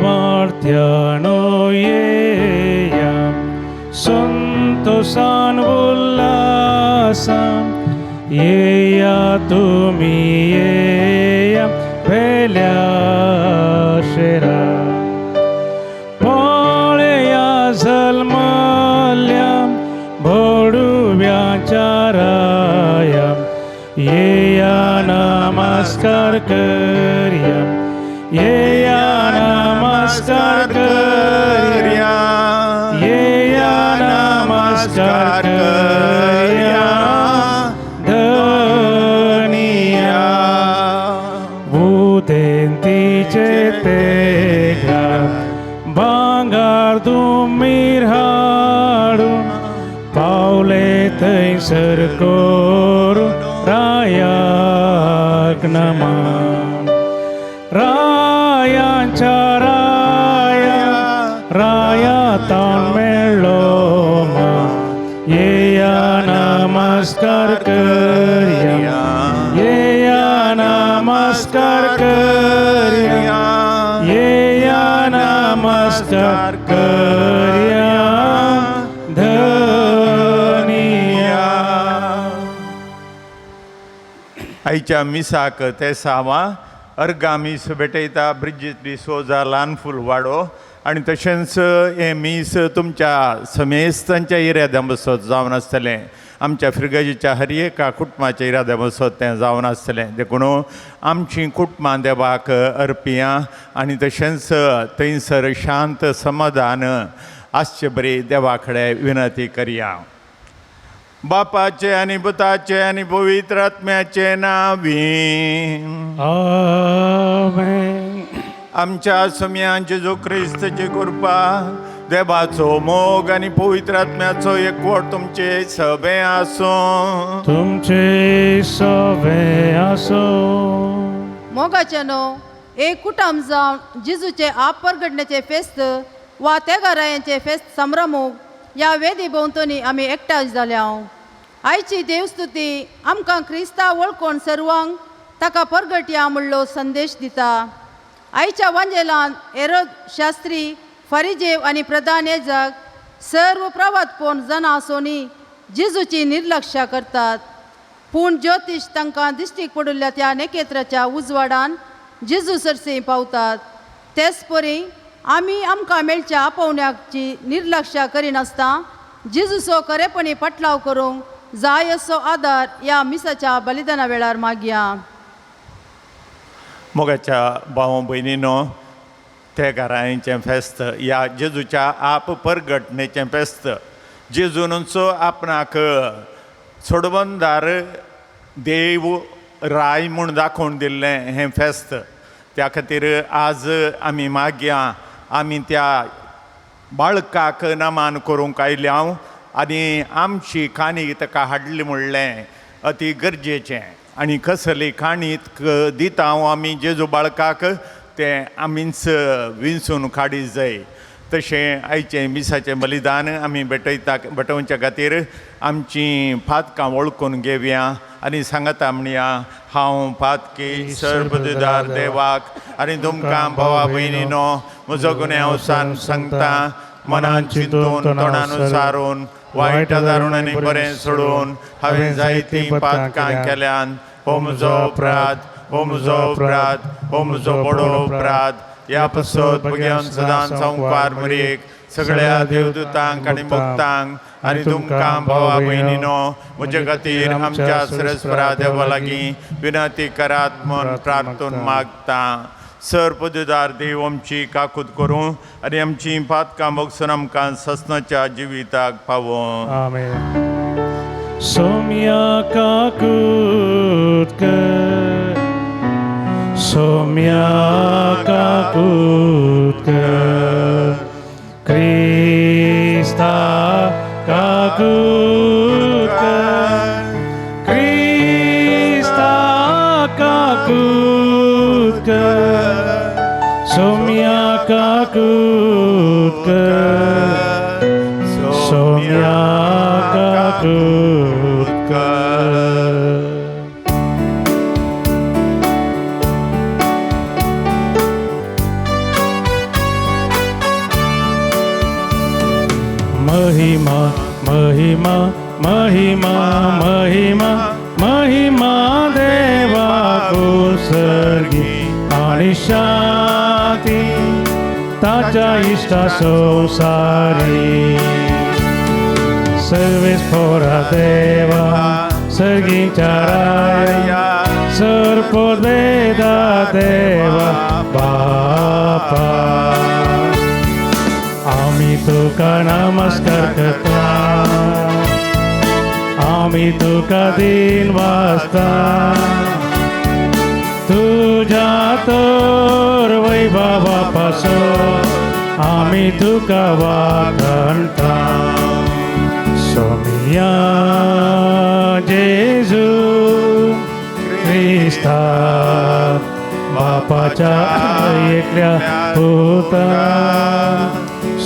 भावार्थ्यानो येया संतोषान उल्हासां येया तुम्ही येया भेल्या शेरा पोळ्या झलमल्या भोडुव्याच्या राया येया नमस्कार करिया येया नमस्कार करिया येया नमस्कार करिया धनिया भूतेंतीचे तेग्रा भांगार दुमीर हाडून पावले थंयसर करून रायाक नमन रायांच्या राया रायातान मेळ्ळो येया नमस्कार करिया येया नमस्कार करिया येया नमस्कार करिया धनिया. आईच्या मिसाक ते सावा अर्गामीस भेटयता ब्रिजीत डिसोजा ल्हान फुलवाडो आनी तशेंच हें मीस तुमच्या समेस्तांच्या इराद्या बसत जावन आसतलें. आमच्या फ्रिगजीच्या हरएका कुटुंबाच्या इराद्या बसत तें जावन आसतलें. देखून आमचीं कुटुंबां देवाक अर्पिया आनी तशेंच थंयसर शांत समाधान आसचे बरी देवा कडेन विनंती करया. बापाचे आनी पुताचे आनी पवित्र आत्म्याचे नांवीं आमेन. आमच्या सम्यान जेजू क्रिस्ताची कृपा देवाचो मोग आनी पवित्र आत्म्याचो एकवट तुमचे सभे आसूं. तुमचे सवे आसो. मोगाचे न्हू एक कुटुंब जावन जेजूचे आप परगडण्याचे फेस्त वा त्या घरायांचे फेस्त संभ्रमूक या वेदी भोंवतणी आमी एकठांय जाल्या. आयची देवस्तुती आमकां क्रिस्तांव वळखून सर्वांक ताका परगटया म्हणलो संदेश दिता. आयच्या वांजेलान हेरोद शास्त्री फरिजेव आनी प्रधान याजक सर्व प्रवादपण जाणां आसोनी जेजूची निर्लक्ष्य करतात. पूण ज्योतिश तांकां दिश्टीक पडिल्ल्या त्या नखेत्राच्या उजवाडान जेजू सरसी पावतात. तेच परी आमी आमकां मेळच्या आपोवण्याची निर्लक्ष्य करिनासता जेजूचो खरेपणी पटलाव करूंक जाय असो आदार ह्या मिसाच्या बलिदाना वेळार मागया. मोगाच्या भाव भयणीनो ते घरांचें फेस्त या जेजूच्या आप परगटणेचें फेस्त जेजूनचो आपणाक सोडवंदार देव राय म्हूण दाखोवन दिल्लें हें फेस्त. त्या खातीर आज आमी मागया आमी त्या बाळकाक नमान करूंक आयल्या आनी आमची काणी ताका हाडली म्हणलें अति गरजेचें. आनी कसली काणी दिता हांव आमी जेजू बाळकाक तें आमीच विंचून काडी जाय. तशें आयचें मिसाचें बलिदान आमी भेटोवच्या खातीर आमचीं पातकां वळखून घेवया आनी सांगता म्हणया हांव पातकी सर्वदार देवाक आनी तुमकां भावा भयणीनो म्हजो गुन्हे अवसान सांगता. मनान चिंतून तोंडान उसारून वायट दारून आनी बरें सोडून हांवें जायतीं पातकां केल्यान हो म्हजो अपराध हो म्हजो अपराध हो म्हजो बडो अपराध. ह्या पसत भुरग्यांक सदांच संवकार मरेक सगळ्या देवदूतांक आनी भक्तांक आनी तुमकां भावा भयणीनो म्हजे खातीर आमच्या सरस्वरा देवा लागीं विनंती करात म्हूण प्रार्थून मागता. सर्वपददार देव आमची काकूत करूं आनी आमची पातकां बगसून आमकां ससनाच्या जिविताक पावों. आमेन. सोम्या काकूत कर सोम्या काकूत कर क्रिस्ता का kakutkar, Krista kakutkar, Somya kakutkar, Somya kakutkar. महिमा महिमा महिमा महिमा महिमा देवा कुसर्गी आणि शांती ताच्या इष्टा संसारी सर्वेस्परा देवा सर्गीच्या राया सर्पोद्वेदा देवा बापा आम्ही तुका नमस्कार करता आम्ही तुका दिन वाजता तुझ्या तर वैभवापासून आम्ही तुका वाखणता सोमिया जेजू ख्रिस्ता बापाच्या एकल्या पुता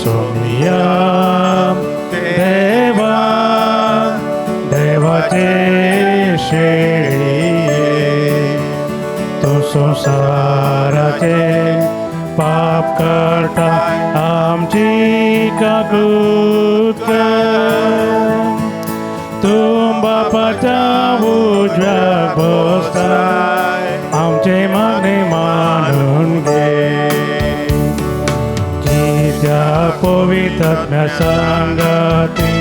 सोमिया देवा देवाचे शेळी तो संसाराचे पाप करता आमची काकूतकर तुम बापाच्या उजव्या बसता आमचे मागणे मानून घे त्या पवित्रात्म्या सांगती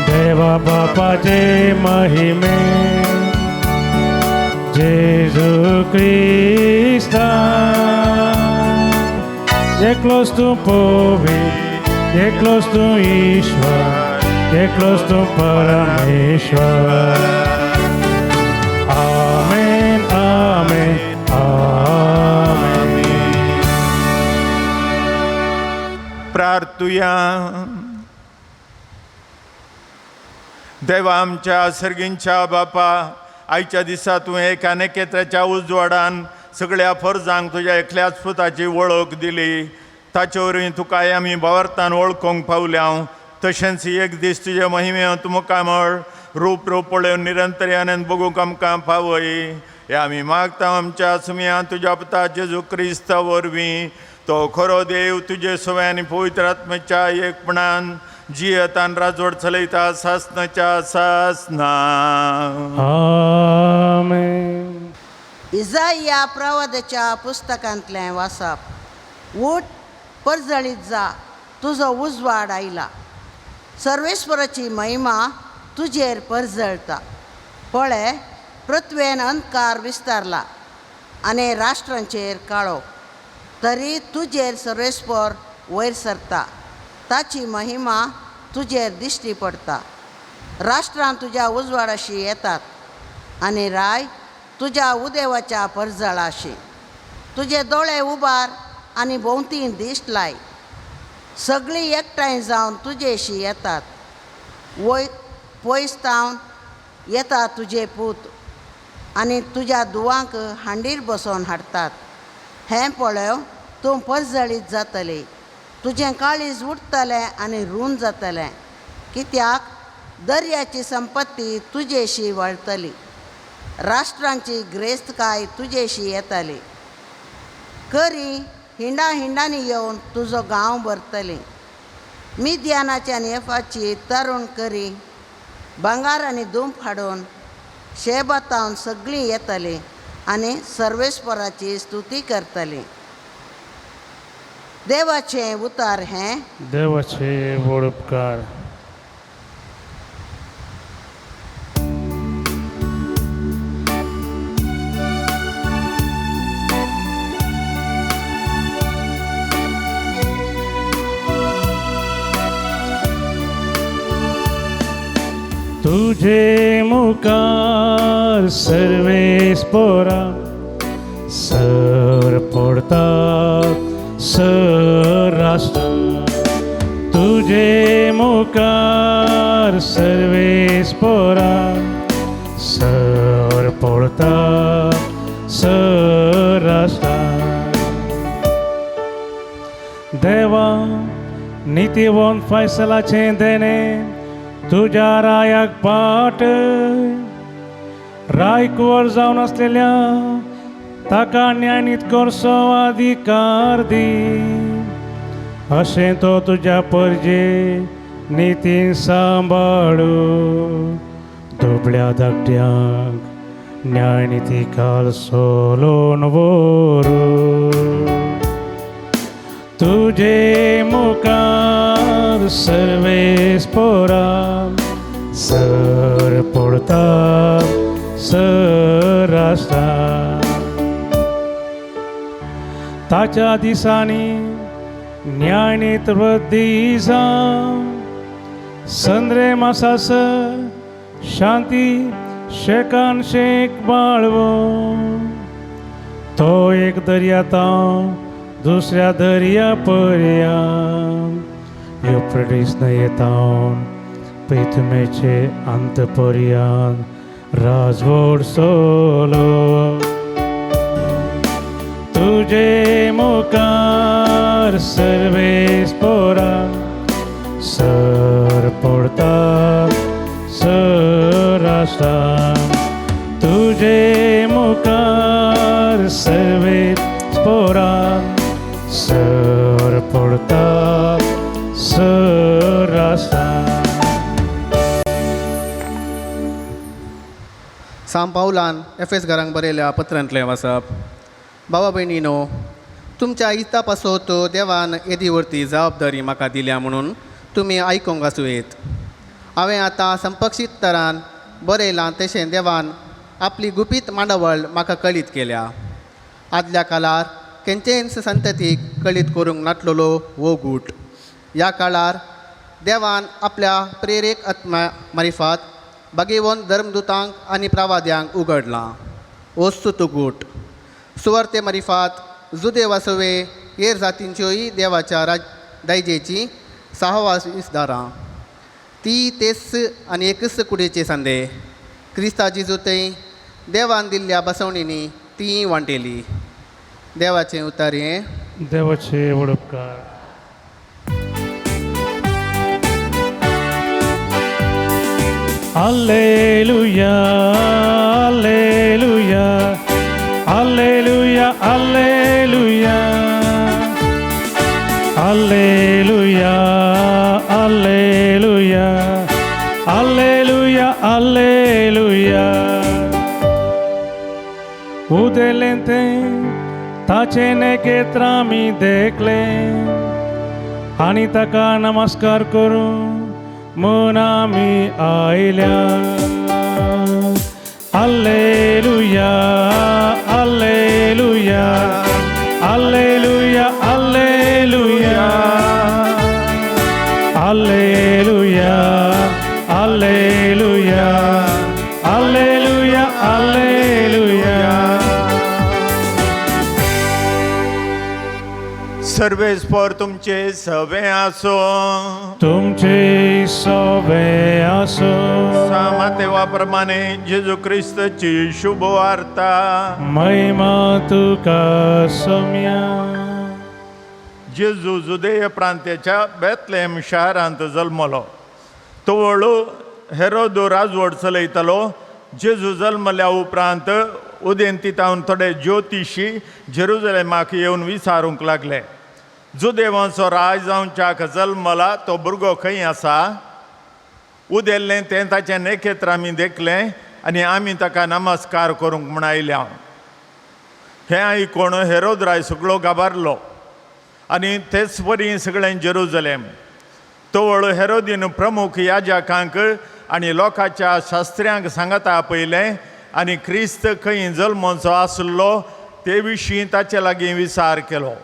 देवा बापाचे महिमे जेजू ख्रिस्ता एकलोच तू पवित्र एकलोच तू ईश्वर एकलोच तू परमेश्वर आमेन आमेन आमेन. प्रार्थुया. देवा आमच्या सर्गींच्या बापा आयच्या दिसा तूं एका नकेत्राच्या उजवाडान सगळ्या फर्जांक तुज्या एकल्याच पुताची वळख दिली ताचे वरवीं तुकाय आमी भावार्थान वळखूंक पावल्या तशेंच एक दीस तुजे महिमेंत मुखामळ रूप रूप पळोवन निरंतर्यान बगूंक आमकां फावय हे आमी मागता आमच्या सुमया तुज्या पुता जेजू क्रिस्ता वरवीं तो खरो देव तुजे सव्यानी पवित्र आत्म्याच्या एकपणान जियेतान राजवड चलयता सासनाच्या सासना. आमेन. इजाया प्रवादाच्या पुस्तकांतलें वाचप. उठ परजळीत जा तुजो उजवाड आयला सर्वेश्वराची महिमा तुजेर परजळटा. पळय पृथ्वेन अंधकार विस्तारला आनी राष्ट्रांचेर काळोख तरी तुजेर सर्वेस्पर वयर सरता ताची महिमा तुजेर दिश्टी पडटा. राष्ट्रां तुज्या उजवाडाशी येतात आनी राय तुज्या उदेवाच्या परजळाशी. तुजे दोळे उबार आनी भोंवती दिश्ट लाय. सगळीं एकठांय जावन तुजेशी येतात. पयसतावन येता तुजे पूत आनी तुज्या दुवांक हांडीर बसोवन हाडटात. हें पळय तूं परजळीत जातलें तुजें काळीज उठतलें आनी रूण जातलें कित्याक दर्याची संपत्ती तुजेशी वळटली. राष्ट्रांची ग्रेस्तकाय तुजेशी येतली. करी हिंडा हिंडांनी येवन तुजो गांव भरतली. मिद्यानाच्या नेफाची तरूण करी भांगार आनी दूंप हाडून शेबातावन सगळीं येतलीं आनी सर्वेस्पराची स्तुती करतलीं. देवाचें उतार हें देवाचे व्हड उपकार. तुझे मुखार सर्वेस्परा सर पडतात सर राष्ट्र तुझे मुखार मुखार सर्वेस्परा सर पडता सरस्ता देवा नीतिवंत फैसलाचे देणे तुझ्या रायाक पाट रायकुवर जावन असलेल्या ताका न्यायनीत करचो अधिकार दी अशें तो तुज्या परजे नितीन सांबाळू दुबळ्या धाकट्यांक न्यायनिती काल सोलोन व्हरू तुझे मुखार सर्वेस्परा सर पडता सरस्ता ताच्या दिसांनी न्यायनीत वृद्धी जावं संद्रे मासास शांती शेकान शेक बाळवो तो एक दर्याताव दुसऱ्या दर्या पर्यंत युफ्रेटीस न्हंयेतावन पृथ्वीचे अंत पर्यंत राजवट सोलो तुझे मुखार सर्वेस्परा सर पडता सरस्ता तुझे मुखार सर्वेस्परा सर पडता सरस्ता सांत पावलान एफएस घरांक बरयल्या पत्रांतलें वाचप भावा भयणीनो तुमच्या इत्ता पासत देवान येदीवरती जबाबदारी म्हाका दिल्या म्हणून तुमी आयकूंक आसुयेत हांवें आतां संपक्षीत तरान बरयलां तशें देवान आपली गुपीत मांडावळ म्हाका कळीत केल्या आदल्या काळार खंयचेच संततीक कळीत करूंक नाटलेलो वो गूट ह्या काळार देवान आपल्या प्रेरक आत्म्या मार्फत भगवंत धर्मदुतांक आनी प्रवाद्यांक उगडलां वस्तू तो गूट सुवार्ते मार्फत जुदे वासवे हेर जातींच्योय देवाच्या दायजेची सहवासदारां ती तेस आनी एकच कुडीचे सांदे क्रिस्ताची जुतय देवान दिल्ल्या बसवणींनी ती वांटेली देवाचें उतर हें देवाचे वडपकार Alleluia, Alleluia, Alleluia, Alleluia, Alleluia, Alleluia, Alleluia, Alleluia. Udelente, tace नेकेत्रा मी देखले, आणि ताका नमस्कार करून म्हणून आमी आयल्या Alleluia, Alleluia, Alleluia, Alleluia, Alleluia, Alleluia, Alleluia, Alleluia. सर्वेस्पर तुमचे सवे आसो तुमचे सवे आसो सामातेवाप्रमाणे जेजू ख्रिस्ताची शुभ वार्ता महिमा तुका सौम्या जेजू जुदेय प्रांताच्या बेतलेहम शारांत जल्मलो तो वळू हेरोदो राजवट चलयतालो जेजू जल्मल्या उपरांत उदेंतीतावन थोडे ज्योतिशी जेरुजलेमाक येवन विचारूंक लागले जुदेवांचो राज जावच्याक जल्मला तो भुरगो खंय आसा उदेल्लें तें ताचें नेखेत्र आमी देखलें आनी आमी ताका नमस्कार करूंक म्हूण आयल्या हें आयकून हेरोद राय सगळो गाबारलो आनी तेच परी सगळें जेरुजलेम तो वळू हेरोदीन प्रमुख याजकांक आनी लोकांच्या शास्त्र्यांक सांगता आपयलें आनी क्रिस्त खंय जल्मोचो आसलो ते विशीं ताचे लागीं विचार केलो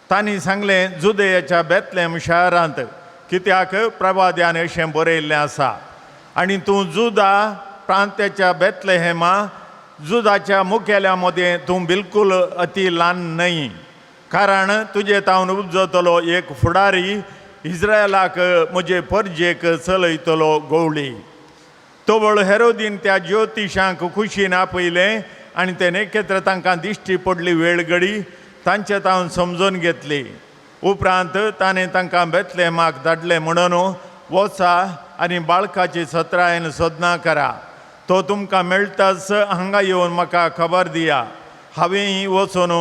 तांणी सांगलें जुदेयाच्या बेतलेहम शारांत कित्याक प्रवाद्यान अशें बरयल्लें आसा आनी तूं जुदा प्रांताच्या बेतलेहेमा जुदाच्या मुखेल्या मदें तूं बिलकूल अति ल्हान न्हय कारण तुजे तावन उपजतलो एक फुडारी इस्रायलाक म्हजे परजेक चलयतलो गवळी. तो वेळ हेरोदीन त्या ज्योतिशांक खुशीन आपयलें आनी ते नखेत्र तांकां दिश्टी पडली वेळगडी तांचे तावन समजून घेतली. उपरांत ताणें तांकां बेतलेहमाक धाडलें म्हणून वचा आनी बाळकाची सत्रायन सदना करा. तो तुमकां मेळटाच हांगा येवन म्हाका खबर दिया. हांवेंय वचून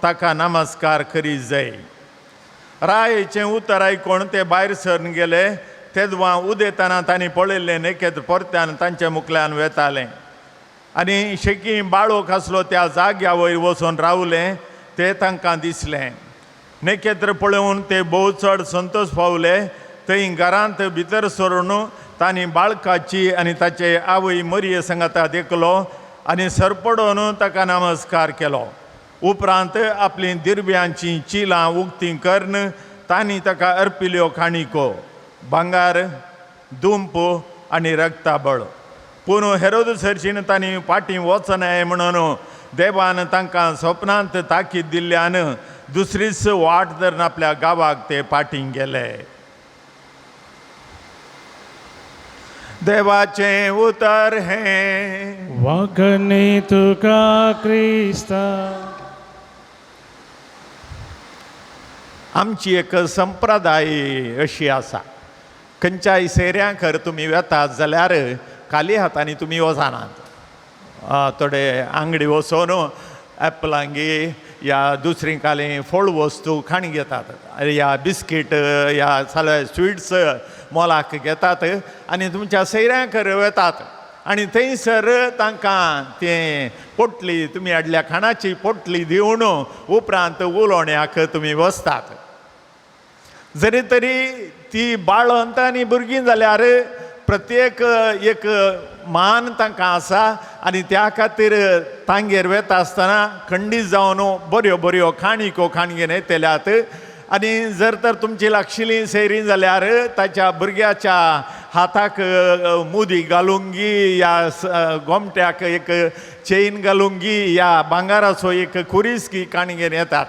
ताका नमस्कार करीत जाय. रायेचें उतर आयकून ते भायर सरून गेले. तेदवां उदेताना तांणी पळयल्लें नखेत्र परत्यान तांच्या मुखल्यान वेतालें आनी शेकी बाळोक आसलो त्या जाग्या वयर वचून रावलें तें तांकां दिसलें. नखेत्र पळोवन ते भोव चड संतोश पावले. थंय घरांत भितर सरून तांणी बाळकाची आनी ताचे आवय मरिये सांगाता देखलो आनी सरपडोवन ताका नमस्कार केलो. उपरांत आपली दिरब्यांची चिलां उक्तीं करून तांणी ताका अर्पिल्यो काणिको भांगार दुंप आनी रक्ताबळ. पूण हेरोदेसाचीन तांणी फाटीं वचनाय म्हणून देवान तांकां स्वप्नांत ताकीद दिल्ल्यान दुसरीच वाट धरून आपल्या गांवाक ते फाटीं गेले. देवाचें उतर हें वागणे तुका क्रिस्ता. आमची एक संप्रदाय अशी आसा. खंयच्याय सेऱ्यांकर तुमी वेतात जाल्यार खाली हातांनी तुमी वचनात. थोडे आंगडी वचून एप्पलांगी या दुसरी काली फळ वस्तू खाणी घेतात. या बिस्कीट या सगळे स्वीट्स मोलाक घेतात आनी तुमच्या सैऱ्यांकर वेतात आनी थंयसर तांकां तें पोटली तुमी हाडल्या खाणाची पोटली दिवन उपरांत उलोवण्याक तुमी वचतात. जरी तरी ती बाळंत आनी भुरगीं जाल्यार प्रत्येक एक मान तांकां आसा आनी त्या खातीर तांगेर वेता आसतना खंडीत जावन बऱ्यो बऱ्यो काणिको खाणगेन येतल्यात. आनी जर तर तुमची लागशिल्ली सैरी जाल्यार ताच्या भुरग्याच्या हाताक मुदी घालुंगी या गोमट्याक एक चेन घालुंगी या भांगाराचो एक कुरिस्की काणगेन येतात.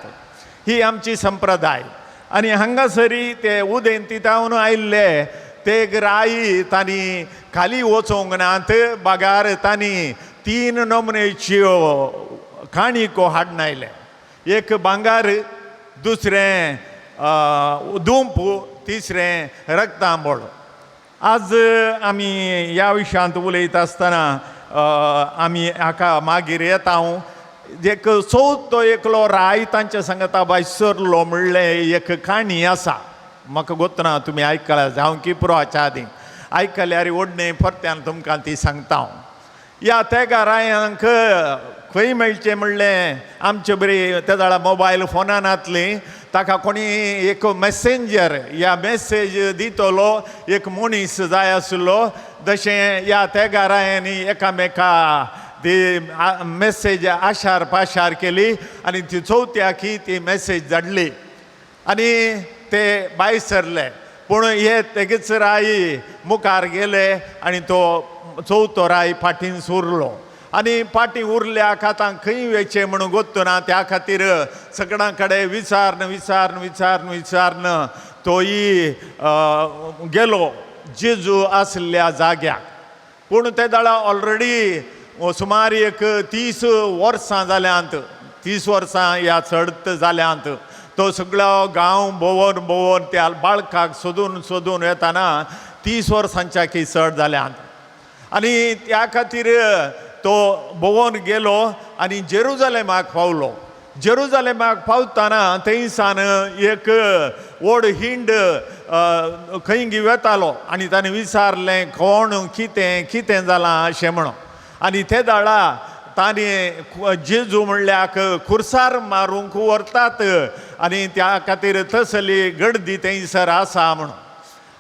ही आमची संप्रदाय. आनी हांगासरी ते उदेन तितावन आयिल्ले ते राई तांणी खाली वचोंक नात. बागार तांणी 3 नमुनेच्यो काणिको हाडून आयले. एक भांगार, दुसरें दुंप, तिसरें रक्तांबळ. आज आमी ह्या विशयांत उलयत आसतना आमी हाका मागीर येता. एक चवथो एकलो राय तांच्या सांगता बायसरलो म्हणलें एक काणी आसा. म्हाका गोतना तुमी आयकला जावं की पुरोच्या आदीं आयकल्यार ओडणे परत्यान तुमकां ती सांगता. या त्या रायांक खंय मेळचें म्हणलें आमचे बरी त्या वेळार मोबायल फोनान आसली. ताका कोणी एक मॅसेंजर या मॅसेज दितलो एक मनीस जाय आसलो. जशें या त्या रायांनी एकामेका ती मॅसेज आशार पाशार केली आनी ती चवथ्याकी ती मॅसेज धाडली आनी ते भायर सरले. पूण हे तेगेच राई मुखार गेले आनी तो चवथो राय फाटीन उरलो. आनी फाटीं उरल्या खातां खंय वेचें म्हणून गोत्तना त्या खातीर सगळ्यां कडेन विचारन तोय गेलो जेजू आसल्या जाग्याक. पूण ते दाळा ऑलरेडी सुमार एक 30 वर्सां जाल्यांत, 30 वर्सां या चड जाल्यांत तो सगळो गांव भोंवून त्या बाळकाक सोदून येताना 30 वर्सांच्या की चड जाल्यांत. आनी त्या खातीर तो भोंवून गेलो आनी जेरुजालेमाक पावलो. जेरुजालेमाक पावतना थंयसान एक व्हड हिंड खंय वेतालो आनी ताणें विचारलें कोण कितें जालां अशें म्हणून. आनी ते दाळा ताणें जेजू म्हणल्याक खुर्सार मारूंक व्हरतात आनी त्या खातीर तसली गर्दी थंयसर आसा म्हणून.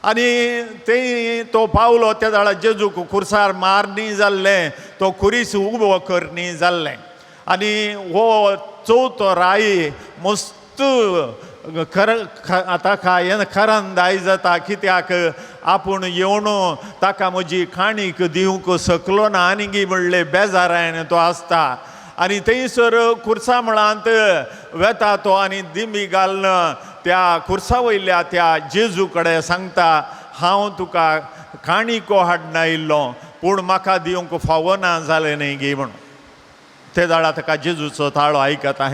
आनी थंय तो पावलो त्या दाळा जेजूक खुर्सार मारनी जाल्लें, तो खुरीस उबो करनी जाल्लें. आनी हो चवथो राई मस्त ताका हें खरंदाय जाता कित्याक आपूण येवन ताका म्हजी काणीक दिवंक शकलो ना आनी म्हणलें बेजारायन तो आसता. आनी थंयसर खुर्सा मळांत वेता तो आनी दिमी घालन त्या खुर्सा वयल्या त्या जेजू कडेन सांगता हांव तुका काणिको हाडना आयिल्लो पूण म्हाका दिवंक फावो ना जालें न्ही गे म्हणून. ते दाळा ताका जेजूचो ताळो आयकता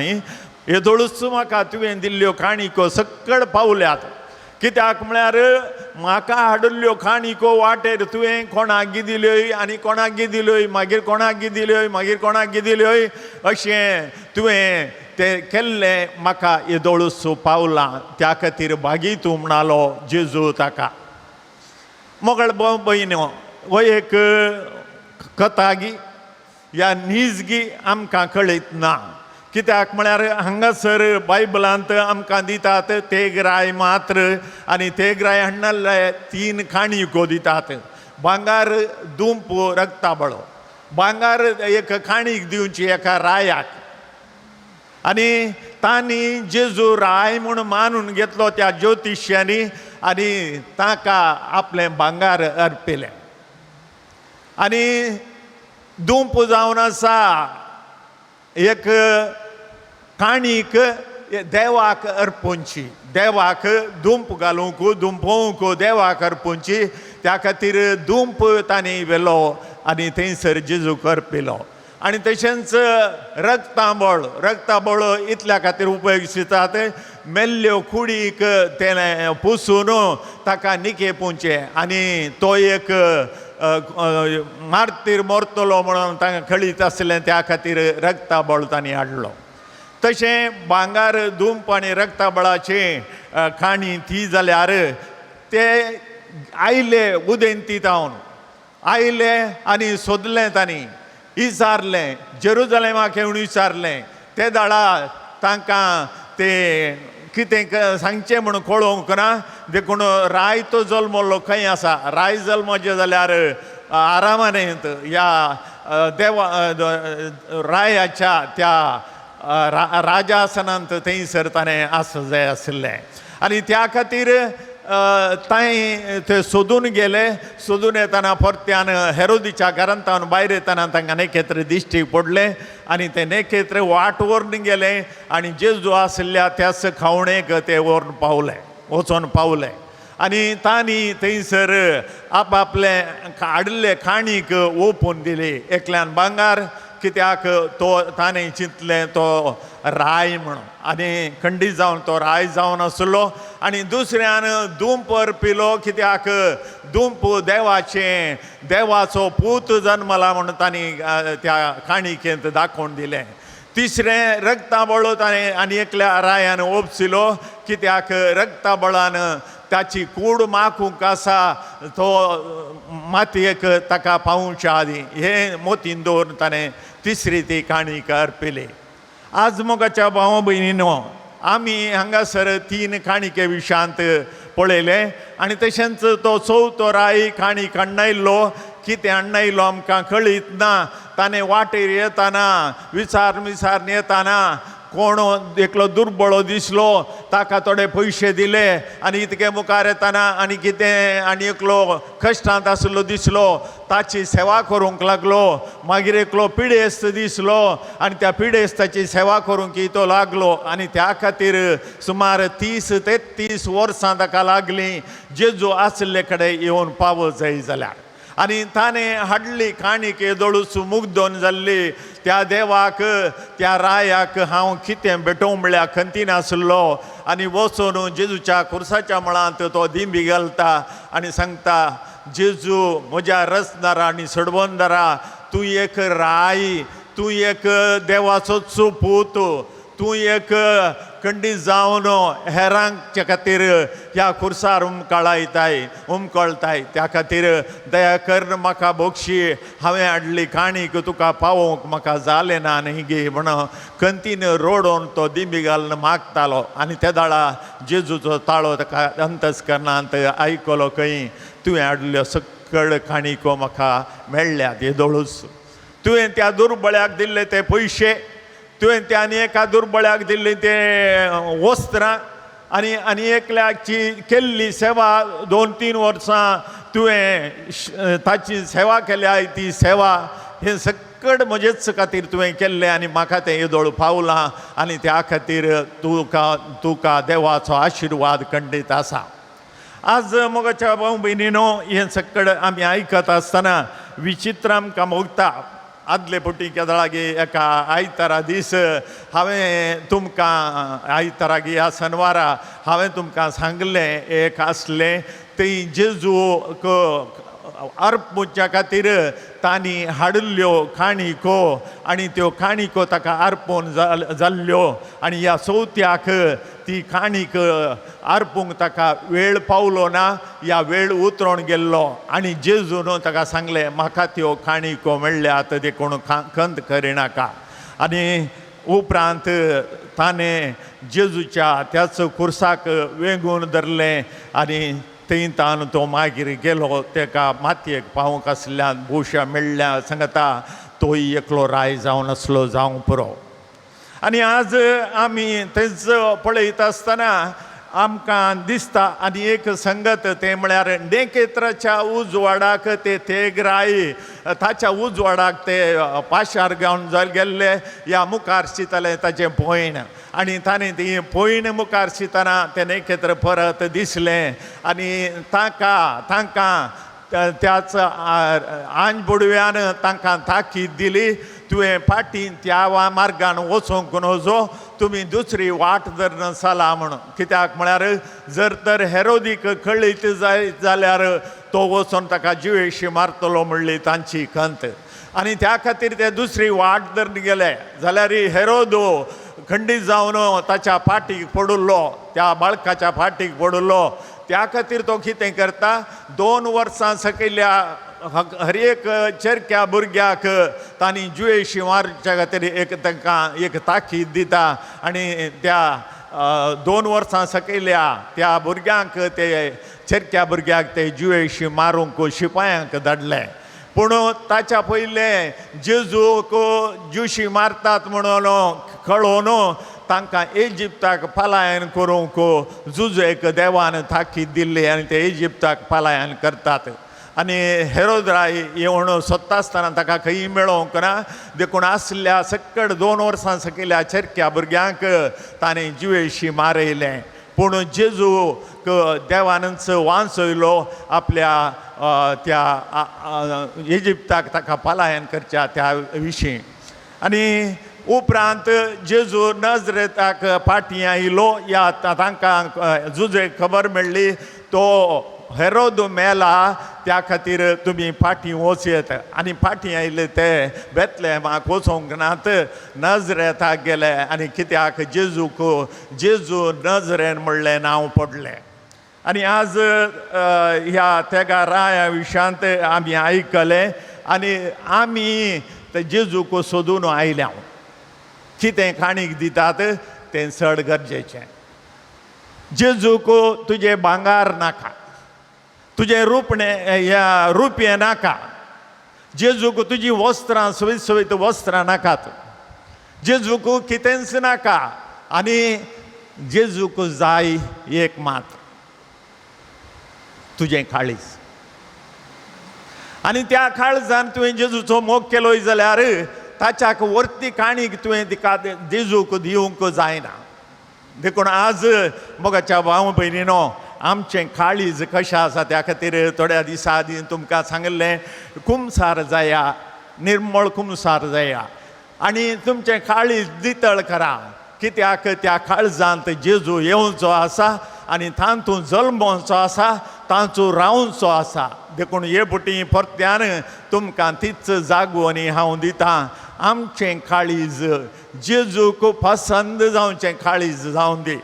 येदोळूच म्हाका तुवें दिल्ल्यो काणिको सकयल पावल्यात. कित्याक म्हळ्यार म्हाका हाडिल्ल्यो काणिको वाटेर तुवें कोणाक दिल्योय आनी कोणाक दिल्योय मागीर कोणाक दिल्योय मागीर कोणाक दिल्योय अशें तुवें तें केल्लें म्हाका येदोळूच पावलां. त्या खातीर बागी तूं म्हणलो जेजू ताका. मोगळ भयणो हो एक कथागी ह्या नीजगी आमकां कळयत ना. कित्याक म्हळ्यार हांगासर बायबलांत आमकां दितात तेगराय मात्र आनी तेगराय हाडनाल्ले 3 काणिको दितात. भांगार दुंप रक्ताबळो. भांगार एक काणीक दिवची एका रायाक आनी तांणी जेजू राय म्हूण मानून घेतलो त्या ज्योतिश्यांनी आनी ताका आपलें भांगार अर्पिलें. आनी दुंप जावन आसा एक काणीक देवाक अर्पोवची. देवाक दुंप घालूंक दुंपोवंक देवाक अर्पोवची. त्या खातीर दुंप तांणी व्हेलो आनी थंयसर जेजूक अर्पिलो. आनी तशेंच रक्ताबळ इतल्या खातीर उपयोग दितात मेल्ल्यो कुडीक तेणें पुसून ताका निके पोवचें आनी तो एक मार्तीर मरतलो म्हणून तांकां कळीत आसलें. त्या खातीर रक्ताबळ तांणी हाडलो. तशें भांगार दुंप आनी रक्ताबळाचे काणी ती जाल्यार ते आयले उदेंतीतावन आयले आनी सोदलें तांणी विचारलें जेरुजलेमाक येवन विचारलें. ते दाळा तांकां ते कितें सांगचें म्हणून कळोवंक ना. देखून राय तो जल्मलो खंय आसा. राय जल्मचें जाल्यार आरामानेंत ह्या देवा रायाच्या त्या राजासनांत थंयसर ताणें आसूं जाय आसलें. आनी त्या खातीर थंय सोदून गेले. सोदून येतना परत्यान हेरोदीच्या घरांतावन भायर येतना तांकां नेखेत्र दिश्टी पडले आनी ते नेखेत्र वाट व्हरून गेले आनी जेजू आसल्या त्याच खावणेक ते व्हरून पावले वचोन पावले. आनी तांणी थंयसर आपआपले हाडिल्ले काणीक ओपून दिली. एकल्यान भांगार कित्याक तो ताणें चिंतलें तो राय म्हणून आनी खंडीत जावन तो राय जावन आसलो. आनी दुसऱ्यान दुंप अर्पिलो कित्याक दुंप देवाचो पूत जल्मला म्हणून तांणी त्या काणिकेंत दाखोवन दिलें. तिसरें रक्ताबळ ताणें आनी एकल्या रायान ओपसिलो कित्याक रक्ताबळान ताची कूड माकूंक आसा तो मातयेक ताका पावोवच्या आदीं हे मोतीन दवरून ताणें तिसरी ती काणीक अर्पिली. आज मोगाच्या भाव भयणीनो आमी हांगासर 3 काणिके विशयांत पळयले आनी तशेंच तो चवथो राय काणीक हाडनायिल्लो. कितें हाडनायिल्लो आमकां कळीत ना. ताणें वाटेर येताना विचारून येताना कोण एकलो दुर्बळो दिसलो ताका थोडे पयशे दिले आनी इतके मुखार येताना आनी कितें आनी एकलो कश्टांत आसलो दिसलो ताची सेवा करूंक लागलो. मागीर एकलो पिडेस्त दिसलो आनी त्या पिडेस्ताची सेवा करूंक तो लागलो आनी त्या खातीर सुमार 30-33 वर्सां ताका लागलीं जेजू आसले कडेन येवन पावत जाय जाल्यार. आनी ताणें हाडली काणीक येदोळूच मुग्धोन जाल्ली. त्या देवाक त्या रायाक हांव कितें भेटोवंक म्हळ्यार खंती नासलो आनी वचून जेजूच्या खुर्साच्या मळांत तो दिंबी घालता आनी सांगता जेजू म्हज्या रसदारा आनी सडवंदारा तूं एक राय तूं एक देवाचोच पूत तूं एक खंडीत जावन हेरांच्या खातीर ह्या खुर्सार उमकळटाय त्या खातीर दया कर म्हाका बक्षी हांवें हाडली काणीक तुका पावोवंक म्हाका जालें ना न्ही गे म्हणून खंतीन रोडोवन तो दिंबी घालून मागतालो. आनी त्या दाळा जेजूचो ताळो ताका अंतस्करणांत आयकलो खंय तुवें हाडल्यो सकयल काणीको म्हाका मेळ्ळ्यात येदोळूच. तुवें त्या दुर्बळ्याक दिल्ले ते पयशे तुवें त्या आनी एका दुर्बळ्याक दिल्ली ते वस्त्रां आनी एकल्याची केल्ली सेवा 2-3 वर्सां तुवें ताची सेवा केल्या ती सेवा हे सक्कड म्हजेच खातीर तुवें केल्लें आनी म्हाका तें येदोळ पावलां आनी त्या खातीर तुका देवाचो आशिर्वाद खंडीत आसा. आज मोगाच्या भाऊ भयणीनो, हें सक्कड आमी आयकत आसतना विचित्र आमकां मोगता. आदले पटी केदळागे एका आयतारा दीस हांवें तुमकां आयतारागे ह्या शेनवारा हांवें तुमकां सांगलें एक आसलें थंय जेजूक अर्पच्या खातीर तांणी हाडिल्ल्यो काणिको आनी त्यो काणिको ताका अर्पोवन जाल्ल्यो आनी ह्या चवथ्याक ती काणीक अर्पूंक ताका वेळ पावलो ना, ह्या वेळ उतरोन गेल्लो आनी जेजून ताका सांगलें म्हाका त्यो काणिको मेळ्ळ्यात देखून खंत करिनाका. आनी उपरांत ताणें जेजूच्या त्याच खुर्साक वेंगून धरलें आनी थंयतान तो मागीर गेलो. ताका मातयेक पावूंक आसल्यान भुशा मेळ्ळ्या सांगता तोय एकलो राय जावन आसलो जावं पुरो. आनी आज आमी थंयच पळयत आसतना आमकां दिसता आनी एक संगत तें म्हळ्यार नेकेत्राच्या उजवाडाक ते तेगराय ताच्या उजवाडाक ते पाशार घेवन गेल्ले. ह्या मुखार शितलें ताचें भयण आनी ताणें ती भयण मुखार शितना तें नेकेत्र परत दिसलें आनी तांकां त्याच आंजबुडव्यान तांकां ताकीद दिली तुवें फाटीं त्या मार्गान वचूंक नजो, तुमी दुसरी वाट धरन चला म्हणून. कित्याक म्हळ्यार जर तर हेरोदीक कळीत जाल्यार तो वचून ताका जिवेशी मारतलो म्हणली तांची खंत. आनी त्या खातीर ते दुसरी वाट धरून गेले जाल्यार हेरोदो खंडीत जावन ताच्या फाटीक पडुल्लो, त्या बाळकाच्या फाटीक पडुल्लो. त्या खातीर तो कितें करता, 2 वर्सां सकयल्या हर एक चेरक्या भुरग्याक तांणी जुयेशी मारच्या खातीर तांकां एक ताकीद दिता आनी त्या 2 वर्सां सकयल्या त्या भुरग्यांक ते चेरक्या भुरग्याक ते जुयेशी मारूंक शिपायांक धाडले. पूण ताच्या पयलें जेजूक जुशी मारतात म्हणून कळोवन तांकां इजिप्ताक पलायन करूंक जुजेक देवान ताकीद दिल्ली आनी ते इजिप्ताक पलायन करतात. आनी हेरोद राय येवन सोदता आसतना ताका खंय मेळोंक ना, देखून आसल्या सक्कड 2 वर्सां सकयल्या चेरक्या भुरग्यांक ताणें जिवेशी मारयलें. पूण जेजूक देवानच वांचयलो आपल्या त्या इजिप्ताक ताका पलायन करच्या त्या विशीं. आनी उपरांत जेजू नजरेताक फाटीं आयलो. या तांकां जुजेक खबर मेळ्ळी तो हेरोद मेला, त्या खातीर तुमी फाटीं वचयत. आनी फाटीं आयले ते बेतलेहमाक वचोंक नात, नजरेताक गेले आनी कित्याक जेजू नजरेन म्हणलें नांव पडलें. आनी आज ह्या तेगा राया विशांत आमी आयकलें आनी आमी ते जेजूक सोदून आयल्या. कितें काणीक दितात तें चड गरजेचें. जेजूक तुजें भांगार नाका, तुजें रुपये नाका, जेजूक तुजीं वस्त्रां सवीत वस्त्रां नाकात, जेजूक कितेंच नाका. आनी जेजूक जाय एक मात, तुजें काळीज. आनी त्या काळजान तुवें जेजूचो मोग केलोय जाल्यार ताच्याक वर्ती काणीक तुवें तिका जेजूक दिवंक जायना. देखून आज मोगाच्या भाव भयणीनो, आमचें काळीज कशें आसा त्या खातीर थोड्या दिसा आदीं तुमकां सांगलें कुमसार जाया, निर्मळ कुमसार जाया आनी तुमचें काळीज नितळ करा. कित्याक त्या काळजांत जेजू येवचो आसा आनी तातूंत जल्मोवचो आसा, तांचो रावचो आसा. देखून हे पुटी परत्यान तुमकां तीच जागोवणी हांव दितां. आमचें काळीज जेजूक पसंद जावचें काळीज जावं दी,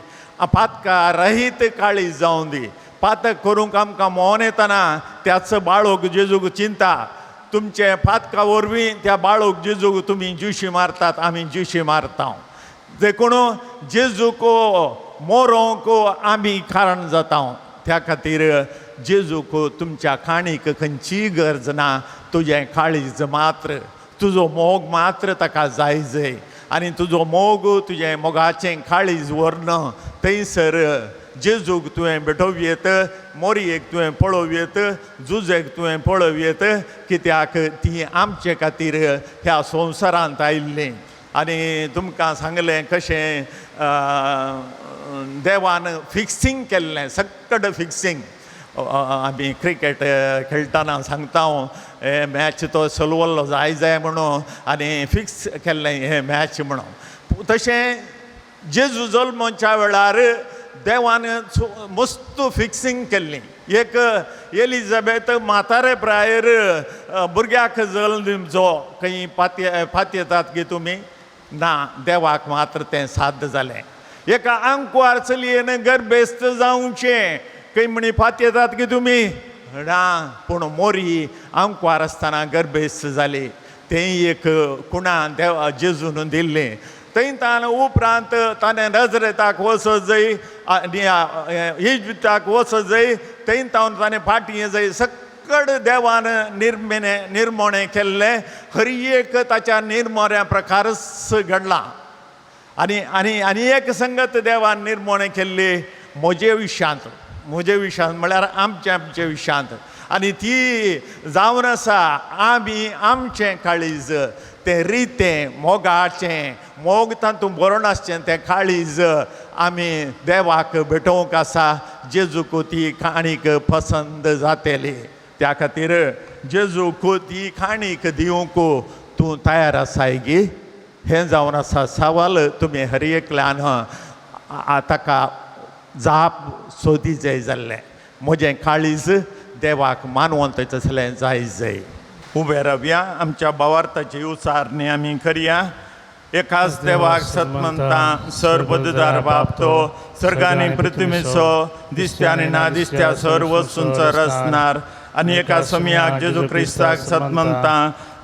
पातकां रहीत काळीज जावं दी. पातक करूंक आमकां मोन येतना त्याच बाळोक जेजूक चिंता. तुमचे पातका वरवीं त्या बाळोक जेजूक तुमी जुशी मारतात, आमी जुशी मारता. देखून जेजूक मोरोंक आमी कारण जाता. त्या खातीर जेजूक तुमच्या काणीक खंयचीय गरज ना, तुजें काळीज मात्र, तुजो मोग मात्र ताका जाय जाय. आनी तुजो मोग, तुजें मोगाचें काळीज व्हरन थंयसर जेजूक तुवें भेटोवयेत, मोरयेक तुवें पळोवयेत, जुजेक तुवें पळोवयेत, कित्याक ती आमचे खातीर ह्या संवसारांत आयिल्लीं. आनी तुमकां सांगलें कशें देवान फिक्सींग केल्लें, सक्कड फिक्सींग. आमी क्रिकेट खेळटाना सांगता हांव हे मॅच तो चलवल्लो जाय म्हणून आनी फिक्स केल्लें हे मॅच म्हणून. तशें जेजू जल्माच्या वेळार देवान मस्त फिक्सींग केल्ली. एक एलिझाबेथ म्हातारे प्रायर भुरग्याक जल्म दिवचो खंय फातयेतात की तुमी? ना, देवाक मात्र तें साध्य जालें. एका आंकवार चलयेन गर्भेस्त जावचें खंय म्हणी फातयेतात की तुमी? ना, पूण मोरी आंकवार आसतना गर्भेस्त जाली. तें एक कुणा देवा जेजून दिल्लें. थंयतान उपरांत ताणें नजरेताक वचत जंय आनी इजिप्ताक वचत जंय थंयतावन ताणें फाटीं जंय सक्कड देवान निर्मोणें केल्लें. हर एक ताच्या निर्मोऱ्या प्रकारच घडला. आनी आनी आनी एक संगत देवान निर्मोणें केल्ली म्हजे विशयांत म्हळ्यार आमचे विशयांत. आनी ती जावन आसा आमी आमचें काळीज तें रितें मोगाचें, मोग तातूंत बरोवन आसचें तें काळीज आमी देवाक भेटोवंक आसा. जेजूक ती काणीक पसंद जातली. त्या खातीर जेजूक ती काणीक दिवंक तूं तयार आसाय गी? हें जावन आसा सवाल तुमी हर एकल्यान ताका जाप सोदी जाल्लें. म्हजें काळीज देवाक मानवंत असलें जाय. उबे रावया, आमच्या भावार्थाची उसारणी आमी करया. एकाच देवाक सतमंता सर्वपददार बाप तो सर्गांनी पृथ्वीचो दिसत्या आनी ना दिसत्या सर्व वस्तूंचो रचणार आनी एका समयाक जेजू क्रिस्ताक सतमंता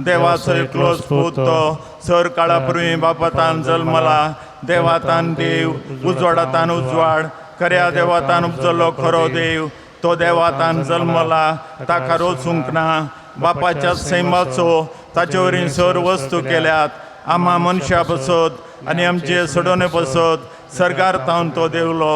देवाचो एकलोच पूत तो सर काळा पुर्वी बापातान जल्मला. देवातान देव, उजवाडातान उजवाड, खऱ्या देवातान उपजलो खरो देव. तो देवातान जल्मला, ताका रोचूंक ना. बापाच्या सैमाचो ताचे वरीं सर वस्तू केल्यात. आम्हा मनशां बसत आनी आमचे सोडोने बसत सर्गार तावन तो देवलो.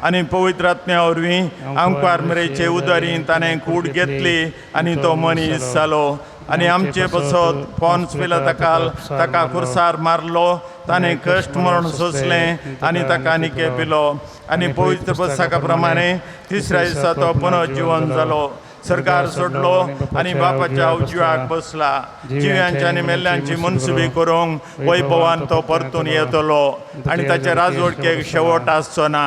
आनी पवित्र आत्म्या वरवीं आमकां मेरेचे उदारीन ताणें कूड घेतली आनी तो मनीस जालो. आनी आमचे बसत पोन्स पिलाताकाल ताका खुर्सार मारलो. ताणें कश्ट मरण सोंसलें आनी ताका निके पिलो. आनी पवित्र पुस्तका प्रमाणे तिसऱ्या दिसा तो पुनर्जीवन जालो, सरकार सोडलो आनी बापाच्या उजव्याक बसला. जिव्यांची आनी मेल्ल्यांची मनसुबी करूंक वैभवान तो परतून येतलो आनी ताच्या राजवडकेक शेवट आसचो ना.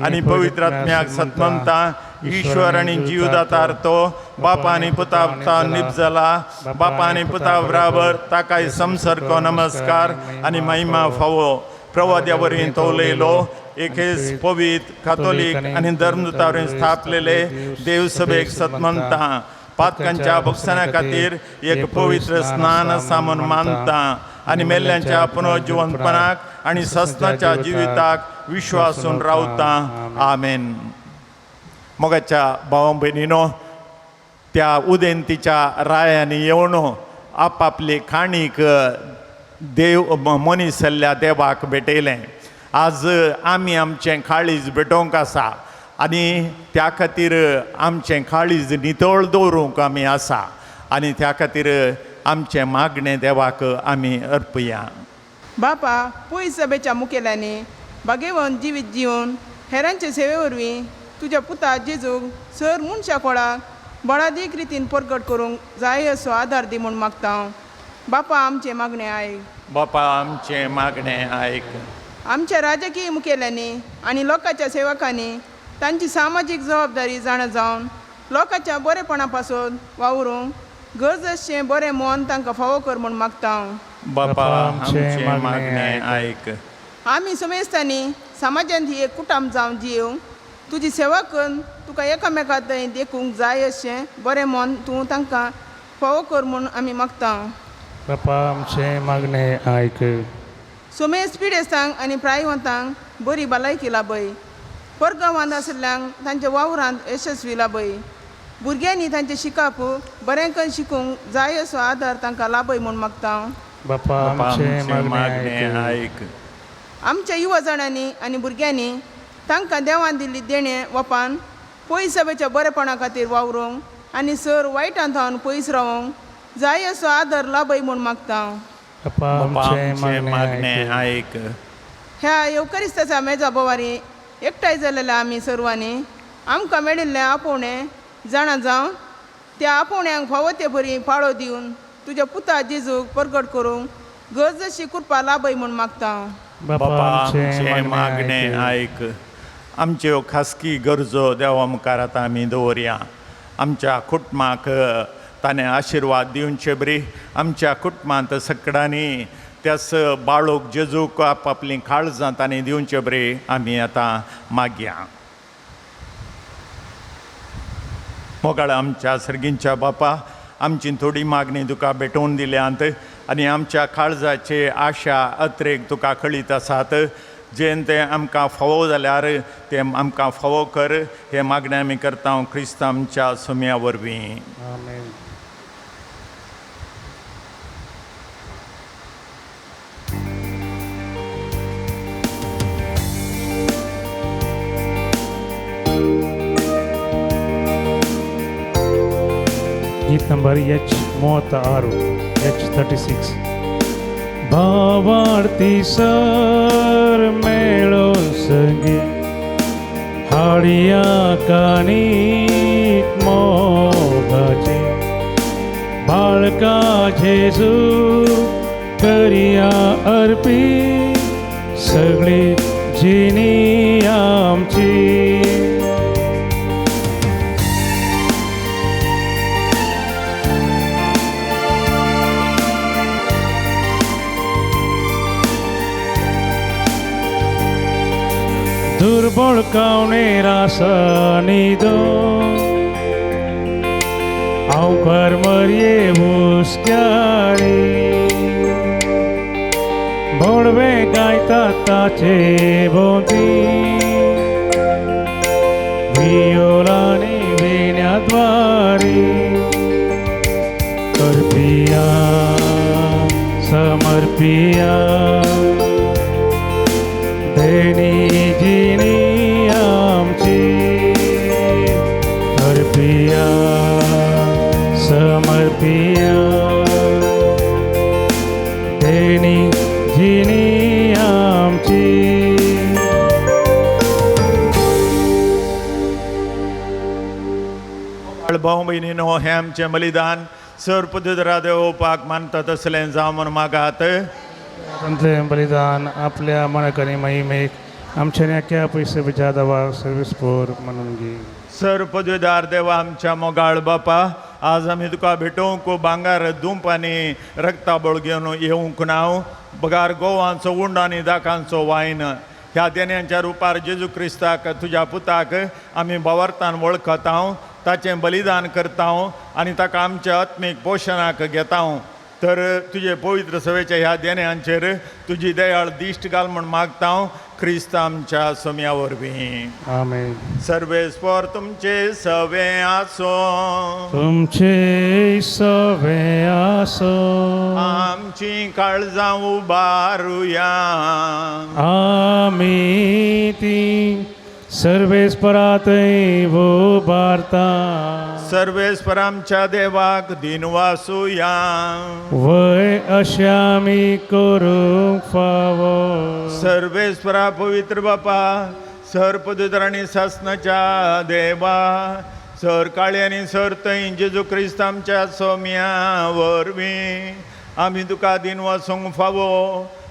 आनी पवित्र आत्म्याक सतमंता ईश्वर आनी जीवदातार तो बापा आनी पुता निप जाला. बापा आनी पुता बराबर ताकाय समसरको नमस्कार आनी महिमा फावो. प्रवाद्या वरीं तो उलयलो. एकेच पवित्र कातोलीक आनी धर्मदुतावरीं स्थापलेले देवसभेक सतमंता पातकांच्या भक्षणा खातीर एक पवित्र स्नान आसा म्हूण मानता. आनी मेल्ल्यांच्या पुनर्जिवंतपणाक आनी सस्ताच्या जिविताक विश्वासून रावता. आमेन. मोगाच्या भावा भयणीनो, त्या उदेंतीच्या रायांनी येवन आपापली काणीक देव मनीस जाल्ल्या देवाक भेटयलें. आज आमी आमचें काळीज भेटोवंक आसा आनी त्या खातीर आमचें काळीज नितळ दवरूंक आमी आसा आनी त्या खातीर आमचें मागणें देवाक आमी अर्पया. बापा, पयस सभेच्या मुखेल्यांनी बागेवन जिवीत जिवन हेरांचे सेवे वरवीं तुज्या पुता जेजूक सर मनशा कोळाक बळादीक रितीन परगट करूंक जाय असो आदार दी म्हूण मागता. बापा, आमचें मागणें आयक. बापा, आमचें मागणें आयक. आमच्या राजकीय मुखेल्यांनी आनी लोकांच्या सेवकांनी तांची सामाजीक जबाबदारी जाणा जावन लोकांच्या बरेपणा पासून वावरूंक गरजेचें बरें मन तांकां फावो कर म्हूण मागता. बापा, आमचें मागणें आयक. आमी समेस्तांनी समाजांत ही एक कुटुंब जावन जियो तुजी सेवा करून तुका एकामेका थंय देखूंक जाय अशें बरें मन तूं तांकां फावो कर म्हूण आमी मागता. बापा, आमचें मागणें आयक. सोमेस पिडेस्तांक आनी प्रायवंतांक बरी भलायकी लाभय. परगांवांत आशिल्ल्यांक तांच्या वावरांत यशस्वी लाभय. भुरग्यांनी तांचे शिकाप बरें करून शिकूंक जाय असो आदार तांकां लाभय म्हूण मागता. बापा, आमचें मागणें आयक. आमच्या युवा जाणांनी आनी भुरग्यांनी तांकां देवान दिल्ली देणे वपान पयस सभेच्या बरेपणा खातीर वावरूंक आनी सर वायटांत थावन पयस रावंक जाय असो आदर लाभय म्हूण मागता बापा आमचे मागणे मागणे ऐक. ऐक. ह्या येवकरिस्ताच्या मेजा बोवारी एकठांय जालेल्या आमी सर्वांनी आमकां मेळिल्लें आपोवणें जाणा जावन त्या आपोवण्यांक फावो ते परी पाळो दिवन तुज्या पुता जेजूक परगट करूंक गरजशी कृपा लाभय म्हूण मागता बापा आमचे मागणे ऐक. आमच्यो खासगी गरजो देवा मुखार आतां आमी दवरया. आमच्या कुटुंबाक ताणें आशिर्वाद दिवचे बरी. आमच्या कुटुंबांत सगळ्यांनी त्यास बाळोक जेजूक आपली काळजां ताणें दिवचे बरी आमी आतां मागया. मोगाळ आमच्या सर्गींच्या बापा, आमची थोडी मागणी तुका भेटोवन दिल्यांत आनी आमच्या काळजाचे आशा अत्रेक तुका कळीत आसात. जेन ते आमकां फावो जाल्यार ते आमकां फावो कर. हे मागणें आमी करता क्रिस्त आमच्या सुम्या वरवीं. आमेन. गीत नंबर H36 भावार्थी सर मेळो संगी हाडिया कानीत मोगाचे बाळका जेजू करिया अर्पी सगळी जिनी आमची. दुर्बळ कावणे रासानिदो अवघर मरिये हुस्क्यारी भोडवे गायतात ताचे भोवती वियोलानी विण्याद्वारी करपिया समर्पिया देणी जिनी आमची अर्पिया समर्पिया देणी जिनी आमची. भाऊ भयणीनो, हें आमचें बलिदान सर पदरा देवोवपाक मानतात असलें जावं म्हूण मागात. तंतलें बलिदान आपल्या मणकनी महिमेक आमच्या नेक्या पयसे बिजा दवा सर्वीस पोर म्हणून घे. सर पदवीदार देवा आमच्या मोगाळ बापा, आज आमी तुका भेटोवंक भांगार धूप आनी रक्ताबळ घेवन येवंक नाव. बगार गोवांचो उंड आनी दाकांचो वायन ह्या देण्यांच्या रुपार जेजू क्रिस्ताक तुज्या पुताक आमी भावार्थान वळखता, ताचें बलिदान करता आनी ताका आमच्या आत्मीक पोशणाक घेता. तर तुजे पवित्र सवेच्या ह्या देण्यांचेर तुजी दयाळ दिश्ट घाल म्हूण मागता क्रिस्त आमच्या सोम्या वरवीं. आमेन. सर्वेस्पर तुमचे सवे आसो, तुमचे सवे आसो, आमची काळजां उबारुया. आमी ती सर्वेस्परातय उबारता. सर्वेस्पर आमच्या देवाक दिन वासुया. वय अशें आमी करूंक फावो. सर्वेस्परा पवित्र बापा, सर पदवीधर आनी सासणाच्या देवा, सर काळे आनी सर थंय जेजू क्रिस्त आमच्या सोम्या वरवीं आमी तुका दिन वासूंक फावो.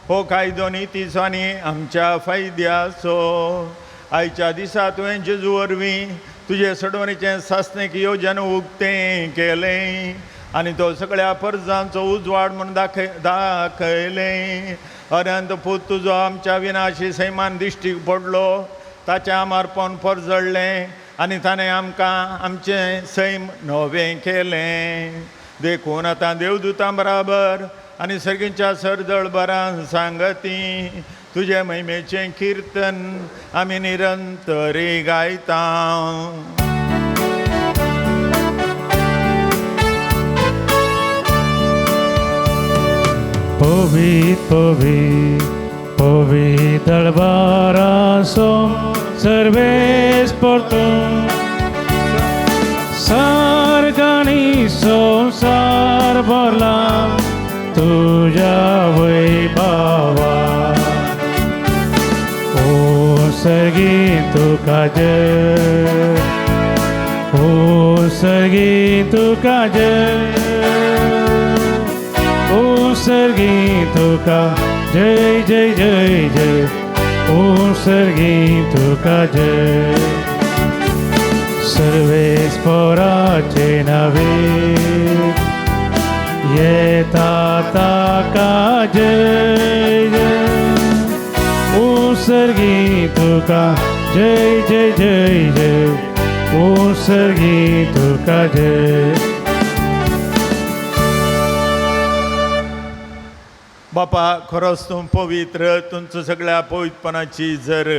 हो कायदो नितीचो आनी आमच्या फायद्याचो. आयच्या दिसा तुवें जेजू वरवीं तुजे सडवणीचें सासणीक येवजन उक्तें केलें आनी तो सगळ्या परजांचो उजवाड म्हूण दाखयलें. अनंत पूत तुजो आमच्या विनाशी सैमान दिश्टीक पडलो, ताचें आमारपण परजळ्ळें आनी ताणें आमकां आमचें सैम नवें केलें. देखून आतां देवदूतां बराबर आनी सर्गींच्या सरदळबरां सांगती तुजे महिमेचें किर्तन आमी निरंतरी गायता. Pavit Pavit Pavit दळबारासो Sarves por tu sargani संसार भरला तुझ्या वैभवा सर्गी तुका जय ओ सर्गी तुका जय ओ सर्गी तुका जय जय जय जय ओ सर्गी तुका जय सर्वेस्पराचे नवे येता ताका जय जय ओ सर्गी तुका जय जय जय जय ओ सर्गी तुका जय बापा खरोच तूं पवित्र तुमचं सगळ्या पवित्रपणाची जर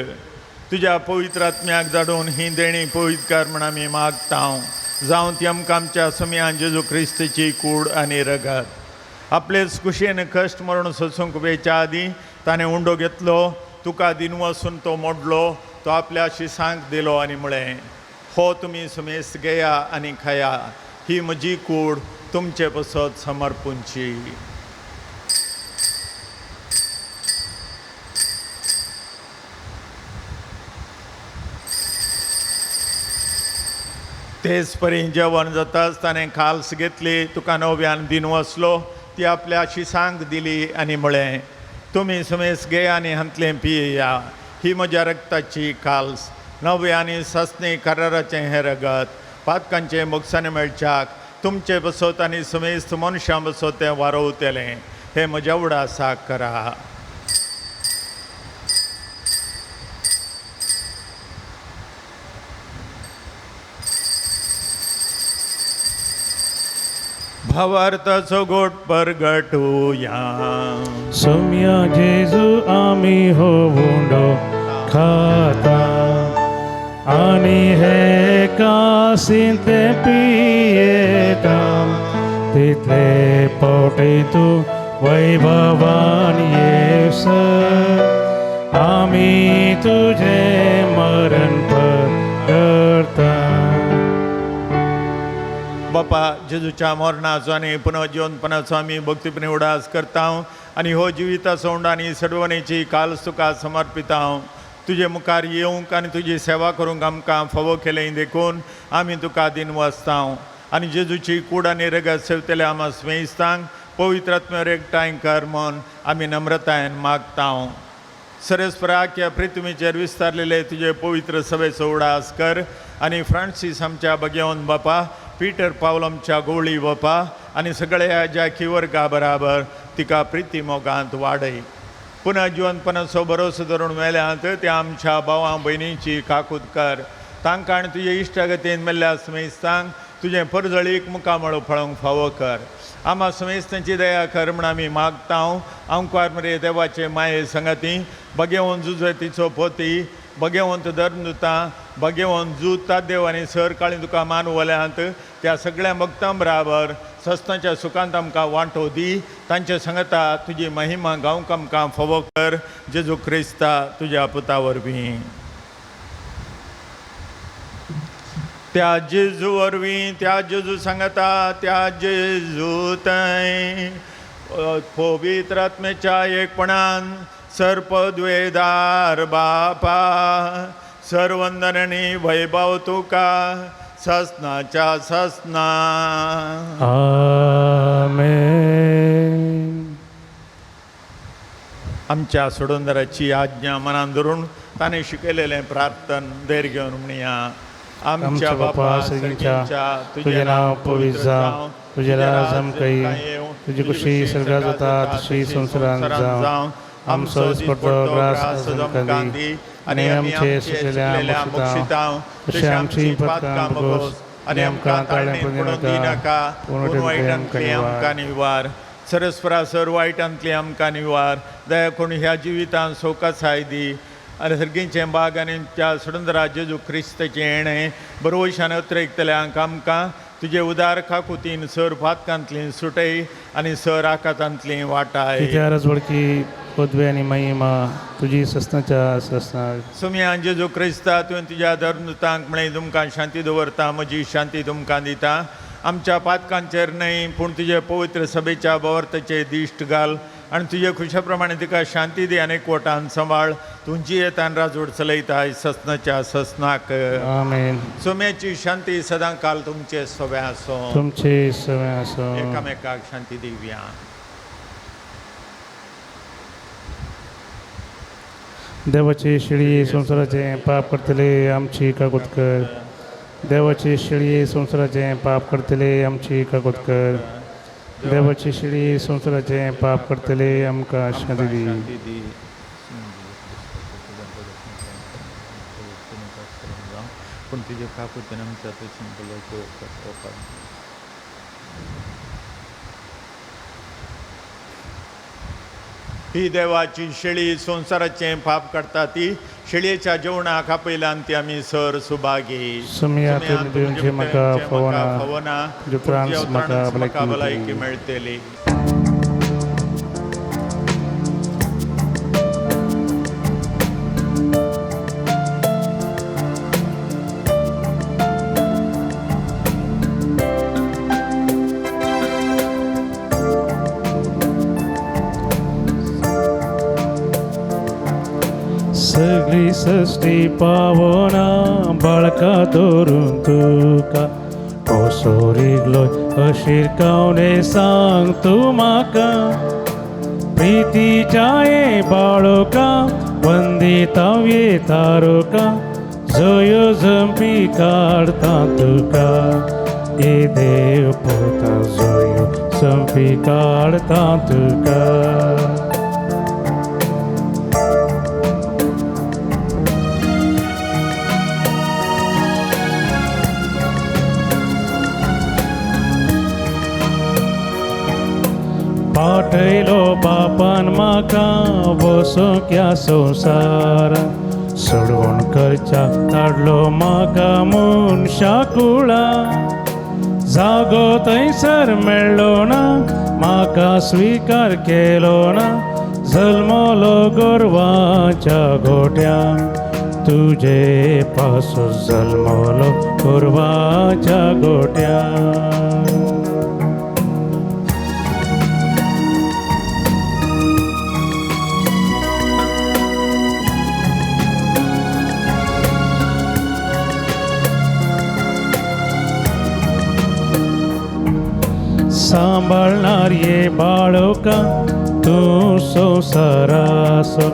तुझ्या पवित्र आत्म्याक धाडून ही देणी पवित्रकार म्हण आमी मागता जावं ती आमकां आमच्या समियान जेजू क्रिस्ताची कूड आनी रगत आपलेच कुशेन कश्ट मरण सोसूंक वेच्या आदीं ताणें उंडो घेतलो तुका दिन वचून तो मोडलो तो आपल्या शिसांक दिलो आनी म्हळें हो तुमी समेस घेया आनी खाया ही म्हजी कूड तुमचे पसत समर्पूंची तेच परी जेवण जाताच ताणें खाल्स घेतली तुका नव्यान दिन वचलो ती आपल्या शिसांक दिली आनी म्हळें तुमी समेस घे आनी हांतलें पियेया ही म्हज्या रक्ताची खाल्स नवे आनी सस्ने कराराचें हें रगत पातकांचें मोगसाणें मेळच्याक तुमचे बसत आनी समेस्त मनशां बसत तें वारोवतलें हें म्हज्या उडासाक करा भावार्थाचो गोट परगटुया सौम्या जेजू आमी हो उंडो खाता आनी हे कासीन ते पियेता तितले पोटे तूं वैभवान येस आमी तुझे मरण करता बापा जेजूच्या मरणाचो आनी पुनर्जीवनपणाचो आमी भक्तीपणे उडास करता आनी हो जिविताचो उंड आनी सडवणेची काल्स तुका समर्पिता तुजे मुखार येवंक आनी तुजी सेवा करूंक आमकां फावो केलें देखून आमी तुका दिन वचता आनी जेजूची कूड आनी रगत सेवतले आमा स्मेस्तांक पवित्र आत्म्यार एकठांय कर म्हूण आमी नम्रतायेन मागता सरस्पराक ह्या पृथ्वीचेर विस्तारलेले तुजे पवित्र सभेचो उडास कर आनी फ्रांसीस आमच्या भगेवन बापा पीटर पावल आमच्या गोवळी बापा आनी सगळ्या ज्या किवर्गा बराबर तिका प्रिती मोगांत वाडय पुन्हा जिवंतपणाचो भरोसो धरून मेल्यांत त्या आमच्या भावां भयणीची काकूत कर तांकां आनी तुजे इश्टागतीन मेल्ल्या समेस्तांक तुजें परजळीक मुखामळ फळोवंक फावो कर आमा समेस्तांची दया कर म्हण आमी मागता अंकार मरे देवाचे माये संगती भगेवन जुजतीचो पोती भगेवंत धर्मदुतां भगेवन जुता देव आनी सर काळी तुका मानवल्यांत त्या सगळ्या भक्तां बराबर सस्तांच्या सुखांत आमकां वांटो दी तांच्या संगता तुजी महिमा गावंक आमकां फावो कर जेजू क्रिस्ता तुज्या पुता वरवीं त्या जेजू वरवीं त्या जेजू सांगता त्या जेजू थंय पवित्र आत्मेच्या एकपणान सर्पद्वेदार बापा सर्वंदनी वैभव तुका ससनाच्या ससना आमेन आमच्या सोडूनदाराची आज्ञा मनान धरून ताणें शिकयलेलें प्रार्थन धैर्य घेवन म्हणया आमच्या बापा सगळ्यांच्या तुझे नाव पवित्र जावं तुझे राज आमकां तुजी कुशी स्वर्गात जाता तशी संवसारांत जावं आमचो दिसपडटो ग्रास आमकां दी आनी आमचे सुचयल्या बक्षितांव तशें आमची पातकां बगोस आनी आमकां ताळें पडूं नाका पूण वायटांतली आमकां निवार सरस्परा सर वायटांतली आमकां निवार दया करून ह्या जिवितांत सोकासाय दी आनी सर्गींचें बाग आनी त्या सुडंदरा जेजू क्रिस्ताचें येणें बरोवशान अत्रैकतल्यांक आमकां तुझे उदार खाकुतीन सर फातकांतली सुटय आनी सर आकाशांतली वाटाय तिच्या राजवडकी पदवी आणि महिमा तुझी ससनाच्या ससनाक सुम्या जेजू क्रिस्ता तुवें तुज्या धर्मदूतांक म्हळें तुमकां शांती दवरता म्हजी शांती तुमकां दिता आमच्या पातकांचेर न्हय पूण तुजे पवित्र सभेच्या बवर्ताचे दिश्ट घाल आनी तुजे खुशा प्रमाणे तिका शांती दी आनी एकवटान सांबाळ तुमची येतान राजवड चलयताय ससनाच्या ससनाक आमेन. सोम्याची शांती सदां काल तुमचे सव्या आसो तुमचे सवय असो एकामेकाक शांती दिवया. देवाची शिळी संसाराचे पाप करतले आमची काकुत कर. देवाची शिळी संसाराचे पाप करतले आमची काकुत कर. देवाची शिळी संसाराचे पाप करतले आमकां शांती दी. पूण तुजे काकुतीन आमच्या तुझे ही देवाची शेळी संसाराचे पाप करता ती शेळयेच्या जेवणाक आपयल्यान ती आमी सर सुभागी सुम्या तुमचे म्हाका फवना जुत्रांस म्हाका भलायकी मेळटली. सगळी सृष्टी पावना बाळका धरून तुका कोसोरिगलोय अशिरकावणे सांग तूं म्हाका प्रितीच्या ये बाळोका वंदिताव्ये तारोका जयो जंपी काढता तुका ये देव पोता जयो जंपी काढता तुका. पाठयलो बापान म्हाका वसोक्या संवसार सोडवण करच्या धाडलो म्हाका मनशा कुळा जागो थंयसर मेळ्ळो ना म्हाका स्विकार केलो ना जल्मलो गोरवाच्या गोट्याक तुजे पासो जल्मलो गोरवाच्या गोट्याक. सांभाळणार ये बाळोका तूं संवसारासो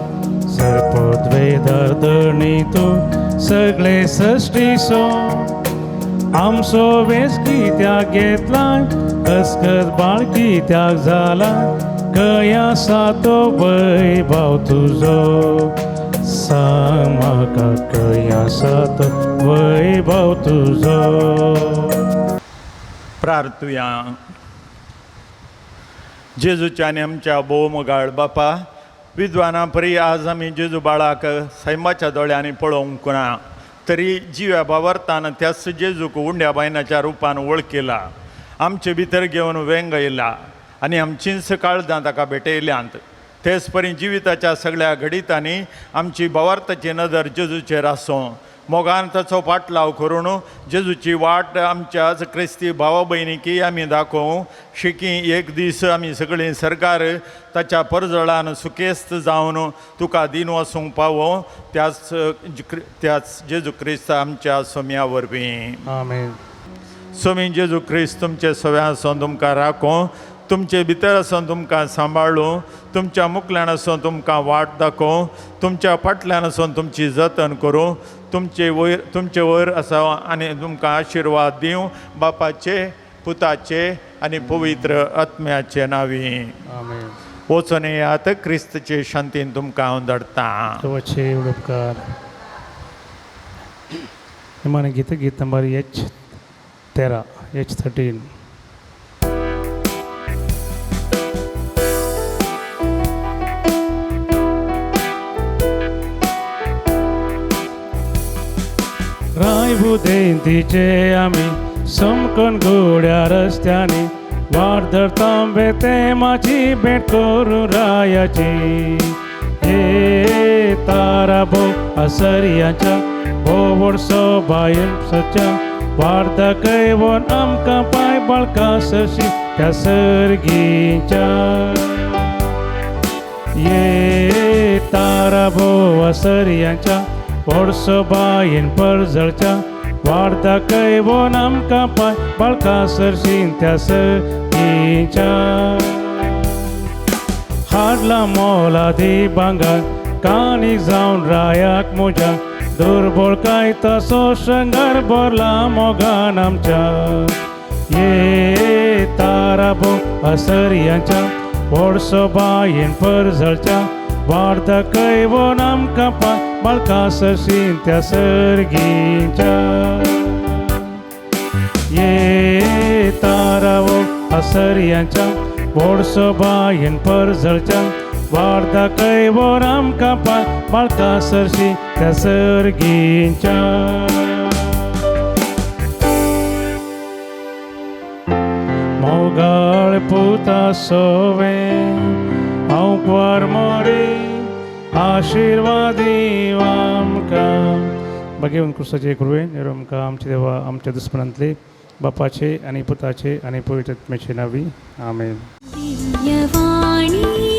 सरपद्वे दर्दणी तूं सगळे सृश्टीसो आमचो वेस कित्याक घेतला कसकस बाळ कित्याक जाला कया आसा तो वैभव तुजो सांग म्हाका कया आसा तो वैभव तुजो. प्रार्थुया. जेजूच्या आनी आमच्या बोव मोगाळ बापा विद्वाना परी आज आमी जेजू बाळाक सैमाच्या दोळ्यांनी पळोवंक ना तरी जिव्या बावर्तान त्याच जेजूक उंड्या बायनाच्या रुपान वळखिला आमचे भितर घेवन वेंग येयला आनी आमची काळजां ताका भेटयल्यांत तेच परी जिविताच्या सगळ्या घडितांनी आमची बावर्ताची नदर जेजूचेर आसूं मोगान ताचो पाटलाव करून जेजूची वाट आमच्या क्रिस्ती भावा भयणीकी आमी दाखोवं शिकी एक दीस आमी सगळीं सरकार ताच्या परजळान सुकेस्त जावन तुका दिन वसूंक पावो त्याच जेजू क्रिस्त आमच्या सोम्या वरवीं. आमेन. सोमी जेजू क्रिस्त तुमचे सव्यासून तुमकां राखो तुमचे भितर आसून तुमकां सांबाळूं तुमच्या मुखल्यान आसून तुमकां वाट दाखोवं तुमच्या फाटल्यान आसून तुमची जतन करूं तुमचे वयर आसा आनी तुमकां आशिर्वाद दिवं बापाचे पुताचे आनी पवित्र आत्म्याचे नांवी. आमेन. वचून येयात क्रिस्तचे शांतीन तुमकां हांव धाडटा. देवाचे उपकार. निमाणे गीत नंबर H13 H13. रायबुदेन तिचे आमी समकन घोड्या रस्त्याने वारधर तांबे तेमाची भेट करू रायाची. हे तारा भो असरियांच्या भोवड सोबायन सच्या वार्ता कैवोन आमकां पाय बाळका सरशी त्या सर्गीच्या. ये तारा भो असरियांच्या व्हडसोबायेन परजळच्या वार्ता कैवोन आमकां पाय बाळका सरशी त्या सर्गीच्या. हाडला मोला दी भांगर कानीक जावन रायाक म्हज्या दुर्बळ काय तसो शंगार भरला मोगान आमच्या. ये तारा भो असरियांच्या व्हडसोबायेन परजळच्या वार्ता कैवोन आमकां पाय बाळका सरशी त्या सर्गीच्या. ये तारा भो असरियांच्या व्हडसोबायेन परजळच्या वार्ता कैवोन आमकां पाय बाळका सरशी त्या सर्गीच्या. मोगाळ पुता सोवे हांव क्वार मोरे आशिर्वादी आमकां. बघेवन क्रिस्ताचे कृपेन आमकां आमचे देवा आमच्या दुस्मनांतले बापाचे आनी पुताचे आनी पवित्र आत्म्याचे नांवी आमेन. दिव्यवाणी